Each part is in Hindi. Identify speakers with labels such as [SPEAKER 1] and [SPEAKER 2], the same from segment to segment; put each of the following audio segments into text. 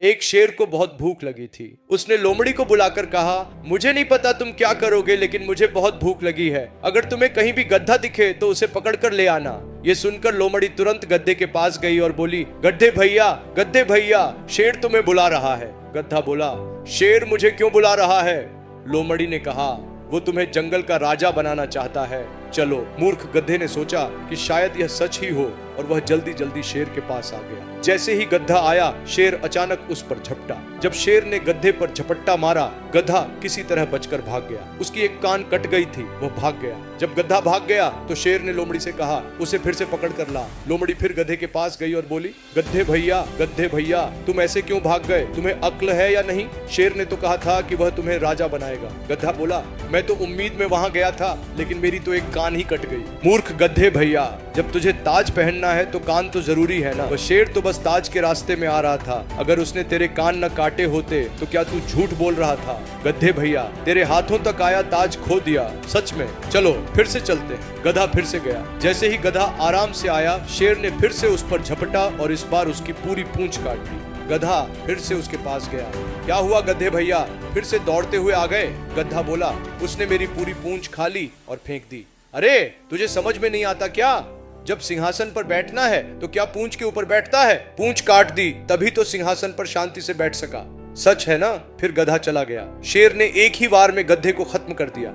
[SPEAKER 1] एक शेर को बहुत भूख लगी थी। उसने लोमड़ी को बुलाकर कहा, मुझे नहीं पता तुम क्या करोगे, लेकिन मुझे बहुत भूख लगी है। अगर तुम्हें कहीं भी गधा दिखे तो उसे पकड़ कर ले आना। ये सुनकर लोमड़ी तुरंत गधे के पास गई और बोली, गधे भैया, शेर तुम्हें बुला रहा है। गधा बोला, शेर मुझे क्यों बुला रहा है? लोमड़ी ने कहा, वो तुम्हें जंगल का राजा बनाना चाहता है। चलो। मूर्ख गधे ने सोचा कि शायद यह सच ही हो और वह जल्दी जल्दी शेर के पास आ गया। जैसे ही गधा आया, शेर अचानक उस पर झपटा। जब शेर ने गधे पर झपट्टा मारा, गधा किसी तरह बचकर भाग गया। उसकी एक कान कट गई थी, वह भाग गया। जब गधा भाग गया तो शेर ने लोमड़ी से कहा, उसे फिर से पकड़ कर ला। लोमड़ी फिर गधे के पास गई और बोली, गधे भैया, तुम ऐसे क्यों भाग गए? तुम्हें अक्ल है या नहीं? शेर ने तो कहा था कि वह तुम्हें राजा बनाएगा। गधा बोला, मैं तो उम्मीद में वहां गया था, लेकिन मेरी तो एक कान ही कट गई। मूर्ख गधे भैया, जब तुझे ताज पहनना है तो कान तो जरूरी है ना। वह शेर तो बस ताज के रास्ते में आ रहा था। अगर उसने तेरे कान न काटे होते तो क्या तू झूठ बोल रहा था? गधे भैया, तेरे हाथों तक आया ताज खो दिया, सच में। चलो फिर से चलते हैं। गधा फिर से गया। जैसे ही गधा आराम से आया, शेर ने फिर से उस पर झपटा और इस बार उसकी पूरी पूंछ काट दी। गधा फिर से उसके पास गया। क्या हुआ गधे भैया, फिर से दौड़ते हुए आ गए? गधा बोला, उसने मेरी पूरी पूंछ खा ली और फेंक दी। अरे, तुझे समझ में नहीं आता क्या? जब सिंहासन पर बैठना है तो क्या पूंछ के ऊपर बैठता है? पूंछ काट दी तभी तो सिंहासन पर शांति से बैठ सका। सच है ना? फिर गधा चला गया। शेर ने एक ही वार में गधे को खत्म कर दिया।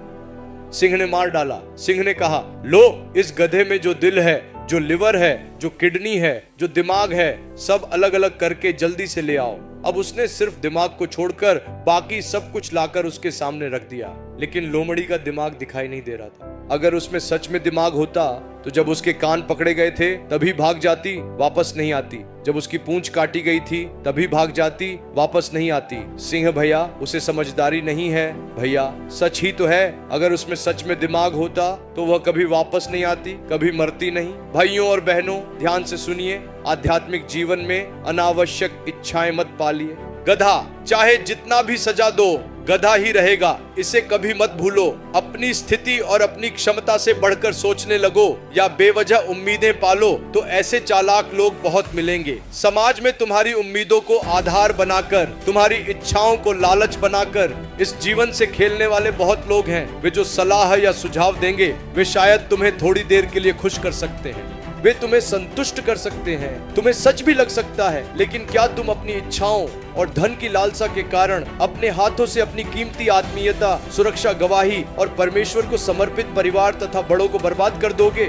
[SPEAKER 1] सिंह ने मार डाला। सिंह ने कहा, लो, इस गधे में जो दिल है, जो लिवर है, जो किडनी है, जो दिमाग है, सब अलग अलग करके जल्दी से ले आओ। अब उसने सिर्फ दिमाग को छोड़कर बाकी सब कुछ लाकर उसके सामने रख दिया। लेकिन लोमड़ी का दिमाग दिखाई नहीं दे रहा था। अगर उसमें सच में दिमाग होता तो जब उसके कान पकड़े गए थे तभी भाग जाती, वापस नहीं आती। जब उसकी पूंछ काटी गई थी तभी भाग जाती, वापस नहीं आती। सिंह भैया, उसे समझदारी नहीं है भैया, सच ही तो है। अगर उसमें सच में दिमाग होता तो वह कभी वापस नहीं आती, कभी मरती नहीं। भाइयों और बहनों, ध्यान से सुनिए, आध्यात्मिक जीवन में अनावश्यक इच्छाएं मत पालिए। गधा चाहे जितना भी सजा दो, गधा ही रहेगा, इसे कभी मत भूलो। अपनी स्थिति और अपनी क्षमता से बढ़कर सोचने लगो या बेवजह उम्मीदें पालो तो ऐसे चालाक लोग बहुत मिलेंगे। समाज में तुम्हारी उम्मीदों को आधार बनाकर, तुम्हारी इच्छाओं को लालच बनाकर इस जीवन से खेलने वाले बहुत लोग हैं। वे जो सलाह या सुझाव देंगे, वे शायद तुम्हें थोड़ी देर के लिए खुश कर सकते हैं, वे तुम्हें संतुष्ट कर सकते हैं, तुम्हें सच भी लग सकता है। लेकिन क्या तुम अपनी इच्छाओं और धन की लालसा के कारण अपने हाथों से अपनी कीमती आत्मीयता, सुरक्षा, गवाही और परमेश्वर को समर्पित परिवार तथा बड़ों को बर्बाद कर दोगे?